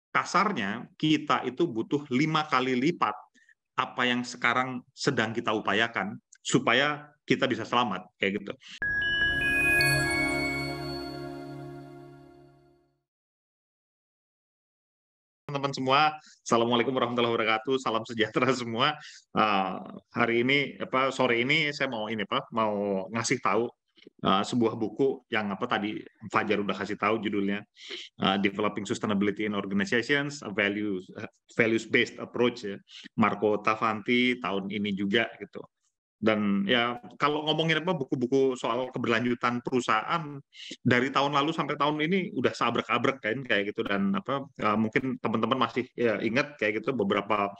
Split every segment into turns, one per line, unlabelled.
kasarnya kita itu butuh 5 kali lipat apa yang sekarang sedang kita upayakan supaya kita bisa selamat kayak gitu. Teman-teman semua, assalamualaikum warahmatullahi wabarakatuh, salam sejahtera semua. Hari ini sore ini saya mau mau ngasih tahu sebuah buku yang tadi Fajar udah kasih tahu judulnya, Developing Sustainability in Organizations, a Values-Based Approach ya, Marco Tavanti tahun ini juga gitu. Dan ya kalau ngomongin buku-buku soal keberlanjutan perusahaan dari tahun lalu sampai tahun ini udah sabrek-abrek kan kayak gitu, dan mungkin teman-teman masih ya ingat kayak gitu beberapa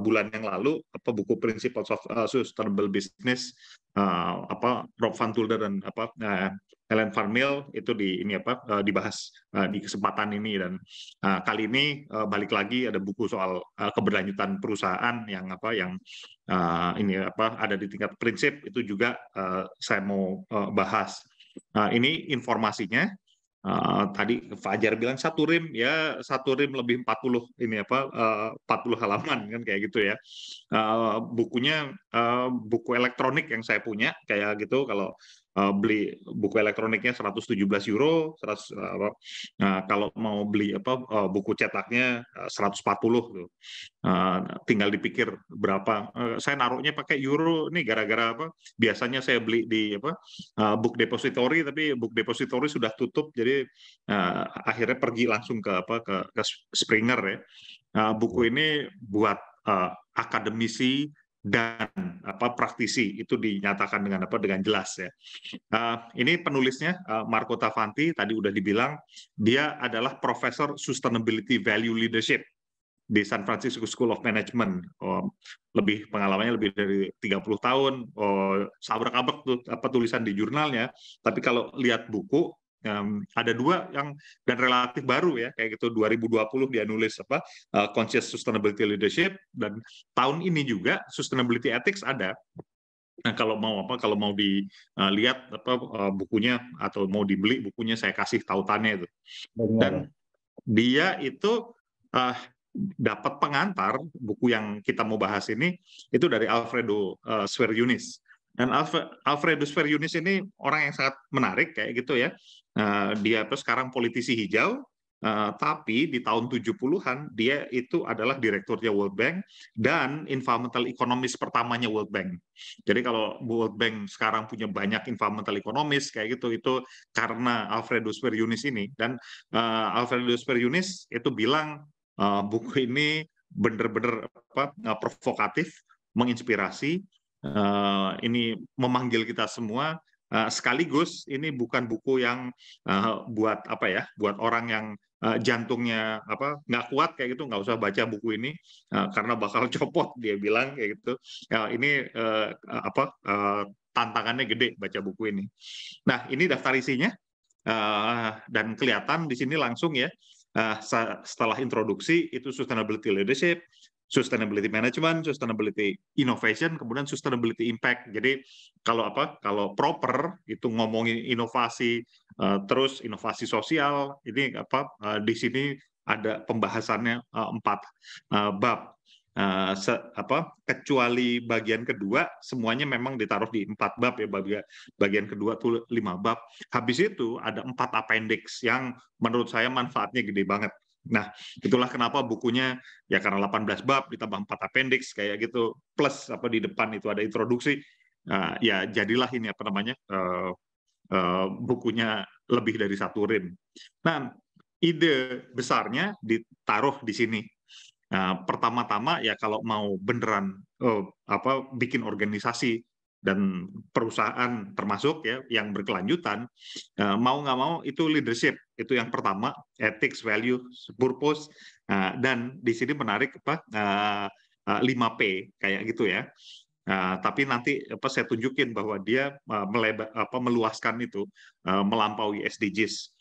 bulan yang lalu buku Principles of Sustainable Business, Rob Van Tulder dan Helen Farmill itu dibahas di kesempatan ini. Dan kali ini balik lagi ada buku soal keberlanjutan perusahaan yang ada di tingkat prinsip, itu juga saya mau bahas. Ini informasinya, tadi Fajar bilang satu rim lebih 40 40 halaman kan kayak gitu ya. Bukunya buku elektronik yang saya punya kayak gitu. Kalau beli buku elektroniknya 117 euro, kalau mau beli buku cetaknya 140 tuh. Tinggal dipikir berapa. Saya naruhnya pakai euro nih gara-gara biasanya saya beli di book depository, tapi book depository sudah tutup, jadi akhirnya pergi langsung ke Springer ya. Buku ini buat akademisi dan praktisi, itu dinyatakan dengan jelas ya. Ini penulisnya Marco Tavanti, tadi udah dibilang dia adalah Profesor Sustainability Value Leadership di San Francisco School of Management. Pengalamannya lebih dari 30 tahun. Sabrak-abrak tuh tulisan di jurnalnya. Tapi kalau lihat buku, ada dua yang dan relatif baru ya, kayak gitu. 2020 dia nulis Conscious Sustainability Leadership, dan tahun ini juga Sustainability Ethics ada. Nah, kalau mau dilihat bukunya atau mau dibeli bukunya, saya kasih tautannya itu. Dan dia itu dapat pengantar buku yang kita mau bahas ini itu dari Alfredo Sveriunis. Dan Alfredo Sveriunis ini orang yang sangat menarik kayak gitu ya. Dia sekarang politisi hijau, tapi di tahun 70-an dia itu adalah direkturnya World Bank dan environmental economist pertamanya World Bank. Jadi kalau World Bank sekarang punya banyak environmental economist kayak gitu, itu karena Alfredo Sveriunis ini. Dan Alfredo Sveriunis itu bilang buku ini benar-benar provokatif, menginspirasi, ini memanggil kita semua. Sekaligus ini bukan buku yang buat buat orang yang jantungnya nggak kuat kayak gitu, nggak usah baca buku ini karena bakal copot, dia bilang kayak gitu. Ini tantangannya gede baca buku ini. Nah, ini daftar isinya, dan kelihatan di sini langsung ya. Setelah introduksi itu sustainability leadership, sustainability management, sustainability innovation, kemudian sustainability impact. Jadi kalau proper itu ngomongin inovasi, terus inovasi sosial, ini di sini ada pembahasannya 4 bab. Kecuali bagian kedua, semuanya memang ditaruh di 4 bab ya. Bagian kedua tuh 5 bab. Habis itu ada 4 appendix yang menurut saya manfaatnya gede banget. Nah, itulah kenapa bukunya ya, karena 18 bab ditambah 4 appendix kayak gitu, plus di depan itu ada introduksi. Ya jadilah ini bukunya lebih dari 1 rim. Nah, ide besarnya ditaruh di sini. Pertama-tama ya kalau mau beneran bikin organisasi dan perusahaan termasuk ya yang berkelanjutan, mau nggak mau itu leadership, itu yang pertama, ethics, value, purpose, dan di sini menarik 5P kayak gitu ya. Tapi nanti saya tunjukin bahwa dia meluaskan itu, melampaui SDGs.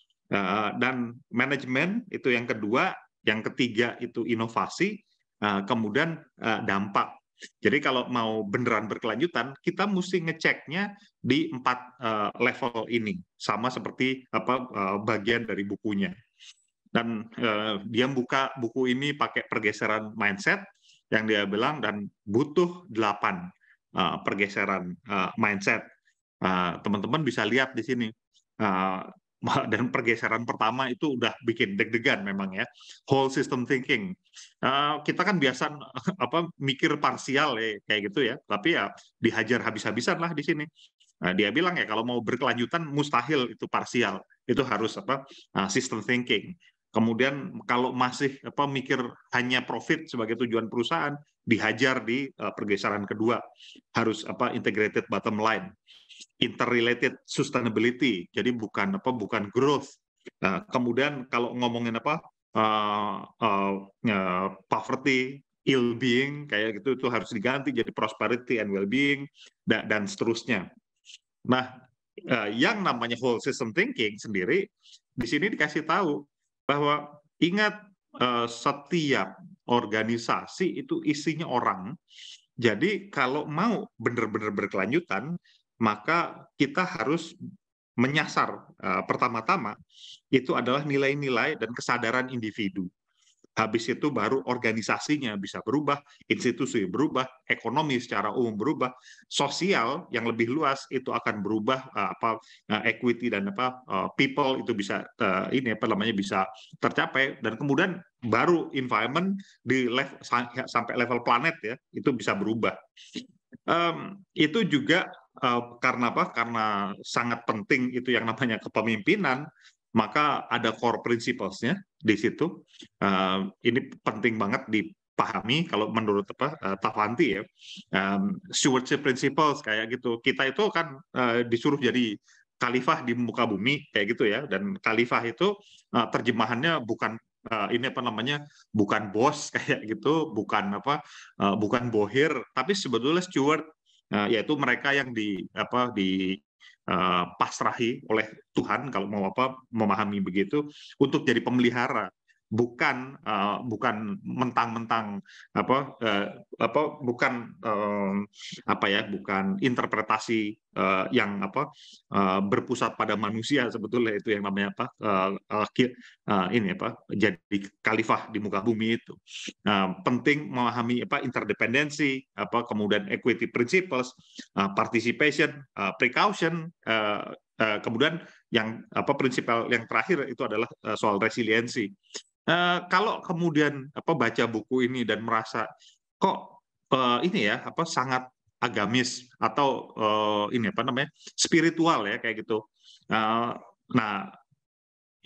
Dan manajemen itu yang kedua, yang ketiga itu inovasi, kemudian dampak. Jadi kalau mau beneran berkelanjutan, kita mesti ngeceknya di 4 level ini, sama seperti bagian dari bukunya. Dan dia buka buku ini pakai pergeseran mindset yang dia bilang, dan butuh 8 pergeseran mindset. Teman-teman bisa lihat di sini. Dan pergeseran pertama itu udah bikin deg-degan memang ya. Whole system thinking. Kita kan biasa mikir parsial ya kayak gitu ya, tapi ya dihajar habis-habisan lah di sini. Dia bilang ya kalau mau berkelanjutan mustahil itu parsial, itu harus system thinking. Kemudian kalau masih mikir hanya profit sebagai tujuan perusahaan, dihajar di pergeseran kedua, harus integrated bottom line, interrelated sustainability, jadi bukan growth. Kemudian kalau ngomongin poverty, ill being kayak gitu, itu harus diganti jadi prosperity and well being, dan seterusnya. Nah, yang namanya whole system thinking sendiri di sini dikasih tahu bahwa ingat, setiap organisasi itu isinya orang. Jadi kalau mau benar-benar berkelanjutan, maka kita harus menyasar pertama-tama itu adalah nilai-nilai dan kesadaran individu. Habis itu baru organisasinya bisa berubah, institusi berubah, ekonomi secara umum berubah, sosial yang lebih luas itu akan berubah, equity dan people itu bisa bisa tercapai, dan kemudian baru environment di level sampai level planet ya itu bisa berubah. Itu juga karena Karena sangat penting itu yang namanya kepemimpinan, maka ada core principles-nya di situ. Ini penting banget dipahami kalau menurut Tavanti ya. Stewardship principles kayak gitu. Kita itu kan disuruh jadi khalifah di muka bumi kayak gitu ya. Dan khalifah itu terjemahannya bukan bukan bos kayak gitu, bukan bohir, tapi sebetulnya steward, yaitu mereka yang pasrahi oleh Tuhan kalau mau memahami begitu, untuk jadi pemelihara, bukan mentang-mentang bukan bukan interpretasi yang berpusat pada manusia. Sebetulnya itu yang namanya jadi khalifah di muka bumi itu. Penting memahami interdependensi, kemudian equity principles, participation, precaution, kemudian yang prinsipal yang terakhir itu adalah soal resiliensi. Kalau kemudian baca buku ini dan merasa kok ini ya sangat agamis atau spiritual ya kayak gitu. Nah,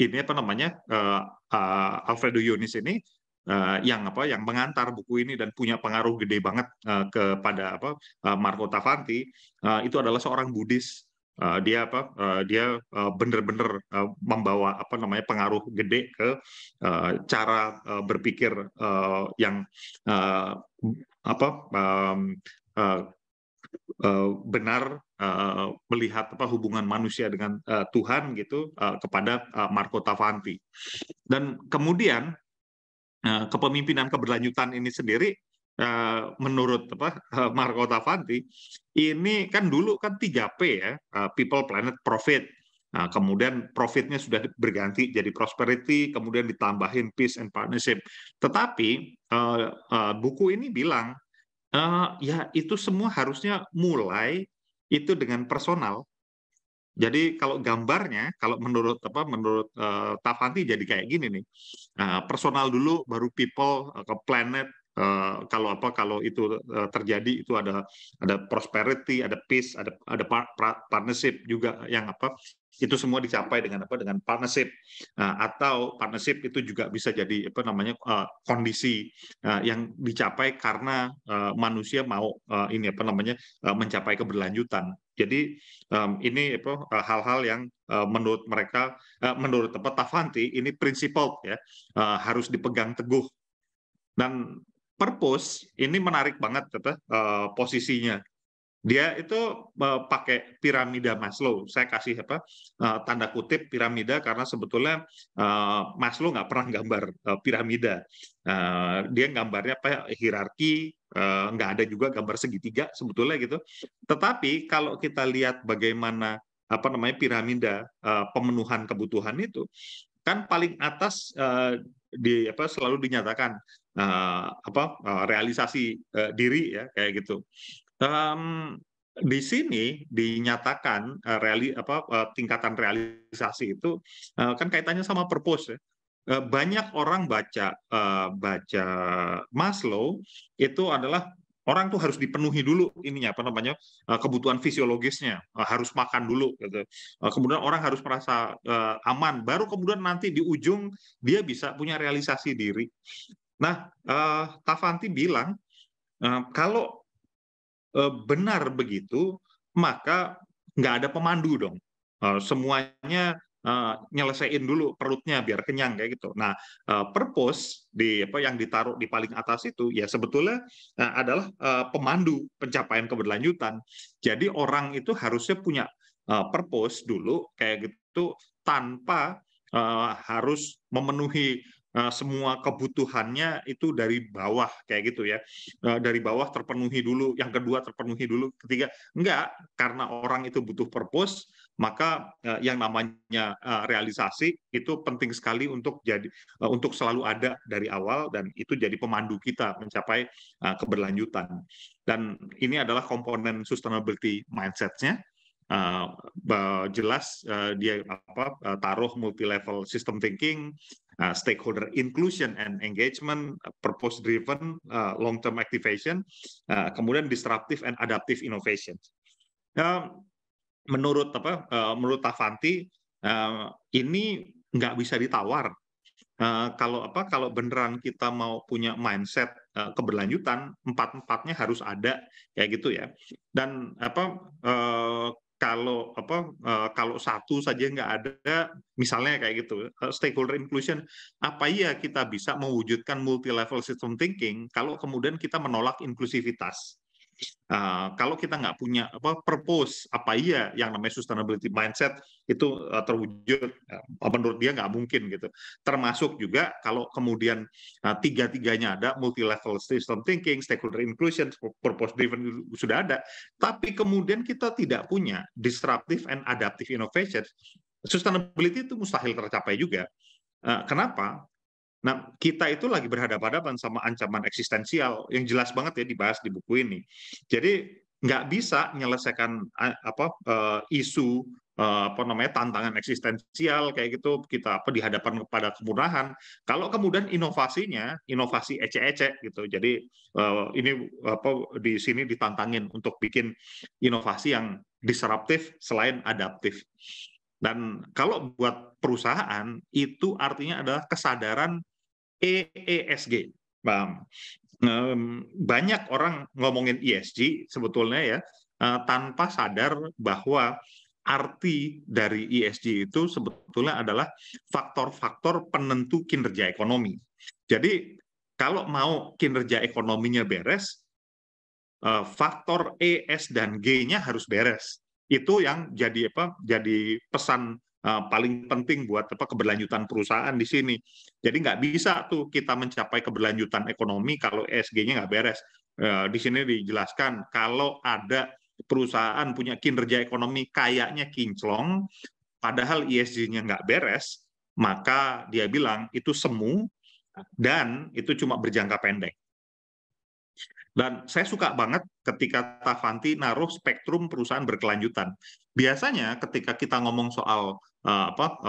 ini Alfredo Yunis ini yang mengantar buku ini dan punya pengaruh gede banget kepada Marco Tavanti, itu adalah seorang Buddhis. Dia benar-benar membawa pengaruh gede ke cara berpikir yang uh, benar, melihat hubungan manusia dengan Tuhan gitu, kepada Marco Tavanti. Dan kemudian kepemimpinan keberlanjutan ini sendiri, menurut Marco Tavanti, ini kan dulu kan 3P ya, people, planet, profit. Nah, kemudian profitnya sudah berganti jadi prosperity, kemudian ditambahin peace and partnership. Tetapi buku ini bilang ya itu semua harusnya mulai itu dengan personal. Jadi kalau gambarnya, kalau menurut Tavanti jadi kayak gini nih. Personal dulu, baru people, ke planet. Kalau itu terjadi, itu ada prosperity, ada peace, ada partnership juga yang itu semua dicapai dengan partnership. Atau partnership itu juga bisa jadi kondisi yang dicapai karena manusia mau mencapai keberlanjutan. Jadi ini hal-hal yang menurut mereka, menurut Tavanti, ini prinsipal ya, harus dipegang teguh. Dan purpose ini menarik banget posisinya. Dia itu pakai piramida Maslow. Saya kasih tanda kutip piramida karena sebetulnya Maslow nggak pernah gambar piramida. Dia gambarnya hierarki, nggak ada juga gambar segitiga sebetulnya gitu. Tetapi kalau kita lihat bagaimana piramida pemenuhan kebutuhan itu, kan paling atas selalu dinyatakan realisasi diri ya kayak gitu. Di sini dinyatakan tingkatan realisasi itu kan kaitannya sama purpose ya. Banyak orang baca Maslow itu adalah orang tuh harus dipenuhi dulu ininya kebutuhan fisiologisnya, harus makan dulu gitu. Kemudian orang harus merasa aman, baru kemudian nanti di ujung dia bisa punya realisasi diri. Nah, Tafanti bilang kalau benar begitu, maka nggak ada pemandu dong. Semuanya nyelesain dulu perutnya biar kenyang kayak gitu. Nah, purpose yang ditaruh di paling atas itu ya sebetulnya adalah pemandu pencapaian keberlanjutan. Jadi orang itu harusnya punya purpose dulu kayak gitu tanpa harus memenuhi semua kebutuhannya itu dari bawah kayak gitu ya, dari bawah terpenuhi dulu, yang kedua terpenuhi dulu, ketiga enggak, karena orang itu butuh purpose, maka yang namanya realisasi itu penting sekali untuk untuk selalu ada dari awal, dan itu jadi pemandu kita mencapai keberlanjutan. Dan ini adalah komponen sustainability mindset-nya. Jelas dia taruh multi level system thinking, stakeholder inclusion and engagement, purpose driven, long term activation, kemudian disruptive and adaptive innovation. Menurut Tafanti ini nggak bisa ditawar. Kalau beneran kita mau punya mindset keberlanjutan, empat-empatnya harus ada kayak gitu ya. Dan kalau satu saja nggak ada, misalnya kayak gitu, stakeholder inclusion, apa iya kita bisa mewujudkan multi level system thinking kalau kemudian kita menolak inklusivitas? Kalau kita nggak punya purpose, apa iya yang namanya sustainability mindset itu terwujud? Menurut dia nggak mungkin gitu. Termasuk juga kalau kemudian tiga-tiganya ada, multi level system thinking, stakeholder inclusion, purpose driven sudah ada, tapi kemudian kita tidak punya disruptive and adaptive innovation, sustainability itu mustahil tercapai juga. Kenapa? Nah, kita itu lagi berhadapan-hadapan sama ancaman eksistensial yang jelas banget ya dibahas di buku ini. Jadi nggak bisa menyelesaikan isu tantangan eksistensial kayak gitu kita dihadapan kepada kemudahan. Kalau kemudian inovasinya inovasi ecek-ecek gitu. Jadi ini di sini ditantangin untuk bikin inovasi yang disruptif selain adaptif. Dan kalau buat perusahaan itu artinya adalah kesadaran ESG. Banyak orang ngomongin ESG sebetulnya ya, tanpa sadar bahwa arti dari ESG itu sebetulnya adalah faktor-faktor penentu kinerja ekonomi. Jadi kalau mau kinerja ekonominya beres, faktor E, S, dan G-nya harus beres. Itu yang jadi pesan paling penting buat keberlanjutan perusahaan di sini. Jadi nggak bisa tuh kita mencapai keberlanjutan ekonomi kalau ESG-nya nggak beres. Di sini dijelaskan kalau ada perusahaan punya kinerja ekonomi kayaknya kinclong, padahal ESG-nya nggak beres, maka dia bilang itu semu dan itu cuma berjangka pendek. Dan saya suka banget ketika Tafanti naruh spektrum perusahaan berkelanjutan. Biasanya ketika kita ngomong soal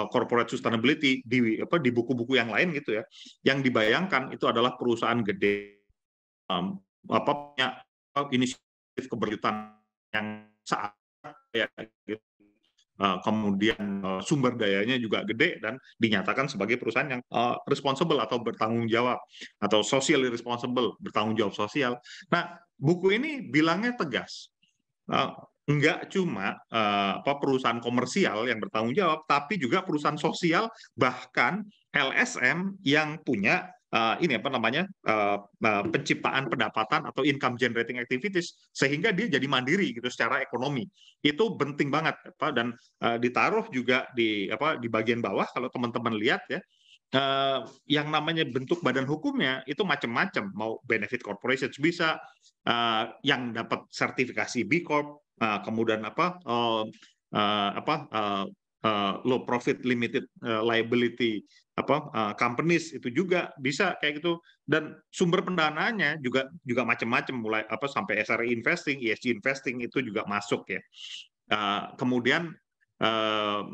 corporate sustainability di buku-buku yang lain gitu ya, yang dibayangkan itu adalah perusahaan gede punya inisiatif keberlanjutan yang saat ya, gitu. Kemudian sumber dayanya juga gede dan dinyatakan sebagai perusahaan yang responsible atau bertanggung jawab atau socially responsible, bertanggung jawab sosial. Nah, buku ini bilangnya tegas. Enggak cuma perusahaan komersial yang bertanggung jawab, tapi juga perusahaan sosial, bahkan LSM yang punya penciptaan pendapatan atau income generating activities, sehingga dia jadi mandiri gitu secara ekonomi. Itu penting banget dan ditaruh juga di bagian bawah kalau teman-teman lihat ya. Yang namanya bentuk badan hukumnya itu macam-macam, mau benefit corporation bisa, yang dapat sertifikasi B Corp, kemudian low profit limited liability companies itu juga bisa kayak gitu, dan sumber pendanaannya juga macam-macam, mulai sampai SRE investing, ESG investing itu juga masuk ya. Kemudian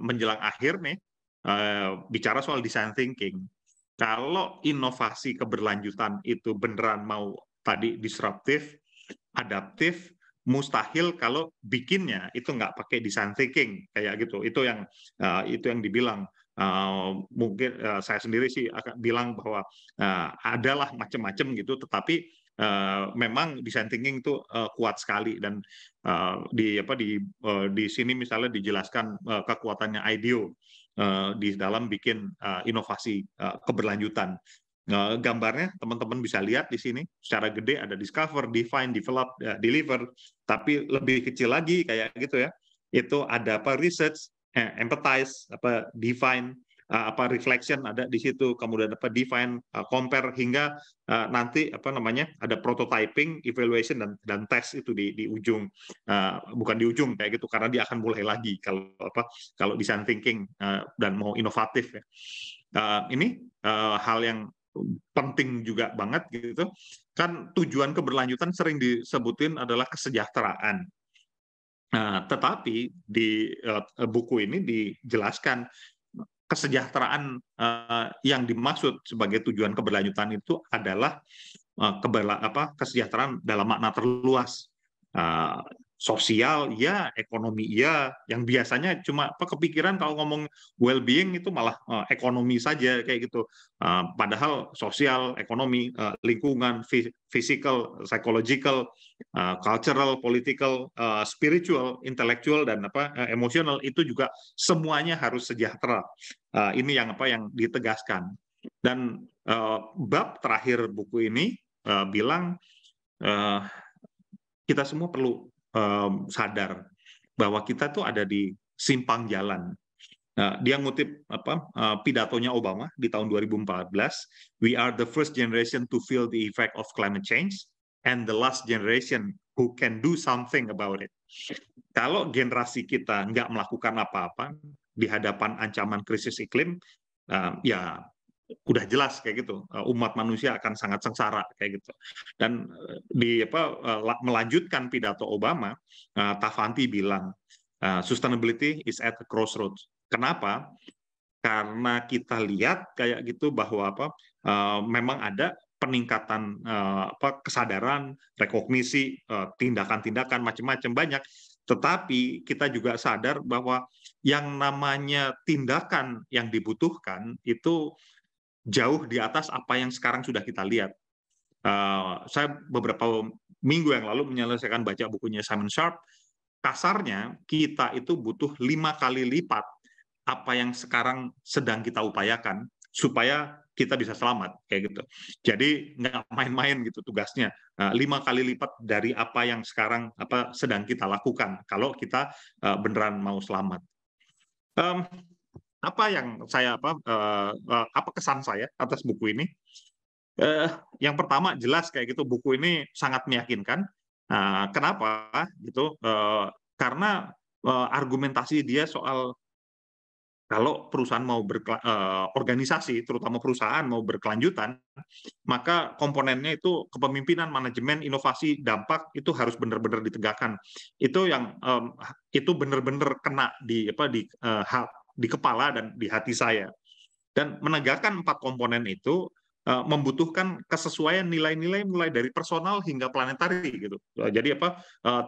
menjelang akhir nih, bicara soal design thinking. Kalau inovasi keberlanjutan itu beneran mau tadi disruptif, adaptif, mustahil kalau bikinnya itu nggak pakai design thinking kayak gitu. Itu yang dibilang. Mungkin saya sendiri sih akan bilang bahwa adalah macam-macam gitu, tetapi memang design thinking itu kuat sekali, dan di sini misalnya dijelaskan kekuatannya IDEO di dalam bikin inovasi keberlanjutan. Gambarnya teman-teman bisa lihat di sini, secara gede ada discover, define, develop, deliver, tapi lebih kecil lagi kayak gitu ya. Itu ada research, empathize, define, reflection ada di situ, kemudian define, compare, hingga nanti ada prototyping, evaluation, dan test itu di ujung. Bukan di ujung kayak gitu, karena dia akan mulai lagi kalau design thinking dan mau inovatif ya. Ini hal yang penting juga banget gitu kan. Tujuan keberlanjutan sering disebutin adalah kesejahteraan. Tetapi di buku ini dijelaskan kesejahteraan yang dimaksud sebagai tujuan keberlanjutan itu adalah kesejahteraan dalam makna terluas. Sosial ya, ekonomi ya, yang biasanya cuma kepikiran kalau ngomong well-being itu malah ekonomi saja kayak gitu. Padahal sosial, ekonomi, lingkungan, physical, psychological, cultural, political, spiritual, intellectual, dan emosional itu juga semuanya harus sejahtera. Ini yang ditegaskan. Dan bab terakhir buku ini bilang kita semua perlu sadar bahwa kita tuh ada di simpang jalan. Dia ngutip pidatonya Obama di tahun 2014, "We are the first generation to feel the effect of climate change and the last generation who can do something about it." Kalau generasi kita nggak melakukan apa-apa di hadapan ancaman krisis iklim, ya udah jelas kayak gitu, umat manusia akan sangat sengsara kayak gitu. Dan melanjutkan pidato Obama, Tafanti bilang sustainability is at the crossroads. Kenapa? Karena kita lihat kayak gitu bahwa memang ada peningkatan kesadaran, rekognisi, tindakan-tindakan macam-macam banyak, tetapi kita juga sadar bahwa yang namanya tindakan yang dibutuhkan itu jauh di atas apa yang sekarang sudah kita lihat. Saya beberapa minggu yang lalu menyelesaikan baca bukunya Simon Sharp. Kasarnya kita itu butuh 5 kali lipat apa yang sekarang sedang kita upayakan supaya kita bisa selamat kayak gitu. Jadi nggak main-main gitu tugasnya. 5 kali lipat dari apa yang sekarang sedang kita lakukan kalau kita beneran mau selamat. Apa yang saya kesan saya atas buku ini? Yang pertama jelas kayak gitu, buku ini sangat meyakinkan. Kenapa gitu? Karena argumentasi dia soal kalau perusahaan mau organisasi, terutama perusahaan mau berkelanjutan, maka komponennya itu kepemimpinan, manajemen, inovasi, dampak itu harus benar-benar ditegakkan. Itu yang itu benar-benar kena di kepala dan di hati saya. Dan menegakkan 4 komponen itu membutuhkan kesesuaian nilai-nilai mulai dari personal hingga planetari gitu. Jadi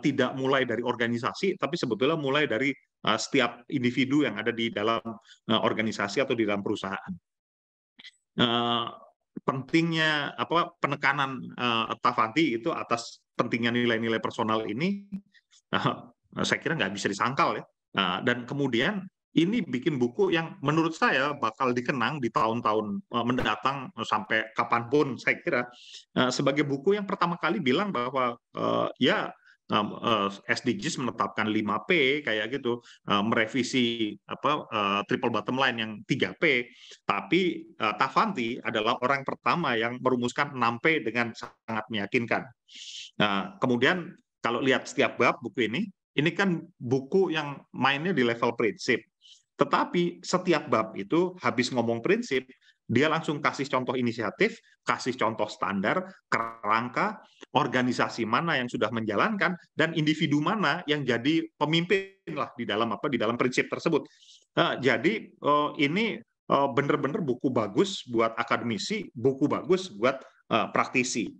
tidak mulai dari organisasi, tapi sebetulnya mulai dari setiap individu yang ada di dalam organisasi atau di dalam perusahaan. Pentingnya penekanan Tafanti itu atas pentingnya nilai-nilai personal ini, saya kira nggak bisa disangkal ya. Dan kemudian ini bikin buku yang menurut saya bakal dikenang di tahun-tahun mendatang sampai kapanpun, saya kira sebagai buku yang pertama kali bilang bahwa SDGs menetapkan 5P kayak gitu, merevisi triple bottom line yang 3P, tapi Tafanti adalah orang pertama yang merumuskan 6P dengan sangat meyakinkan. Kemudian kalau lihat setiap bab buku ini kan buku yang mainnya di level prinsip. Tetapi setiap bab itu habis ngomong prinsip, dia langsung kasih contoh inisiatif, kasih contoh standar, kerangka, organisasi mana yang sudah menjalankan, dan individu mana yang jadi pemimpin lah di dalam di dalam prinsip tersebut. Jadi ini benar-benar buku bagus buat akademisi, buku bagus buat praktisi.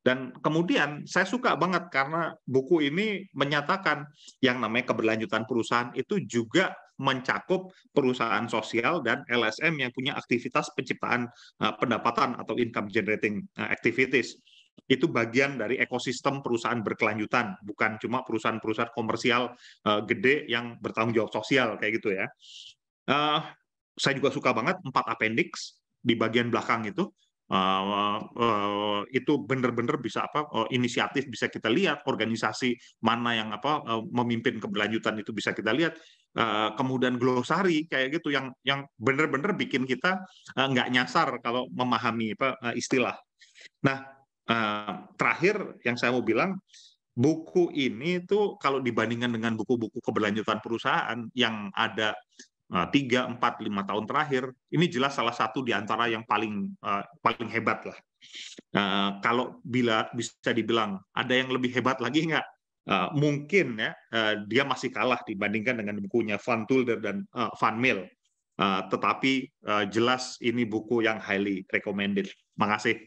Dan kemudian saya suka banget karena buku ini menyatakan yang namanya keberlanjutan perusahaan itu juga mencakup perusahaan sosial dan LSM yang punya aktivitas penciptaan pendapatan atau income generating activities. Itu bagian dari ekosistem perusahaan berkelanjutan, bukan cuma perusahaan-perusahaan komersial gede yang bertanggung jawab sosial kayak gitu ya. Saya juga suka banget 4 appendix di bagian belakang itu benar-benar bisa inisiatif bisa kita lihat, organisasi mana yang memimpin keberlanjutan itu bisa kita lihat, kemudian glosari kayak gitu yang benar-benar bikin kita nggak nyasar kalau memahami istilah. Nah, terakhir yang saya mau bilang, buku ini tuh kalau dibandingkan dengan buku-buku keberlanjutan perusahaan yang ada 3, 4, 5 tahun terakhir, ini jelas salah satu di antara yang paling hebat lah. Kalau bisa dibilang ada yang lebih hebat lagi nggak? Mungkin ya dia masih kalah dibandingkan dengan bukunya Van Tulder dan Van Mill. Tetapi jelas ini buku yang highly recommended. Makasih.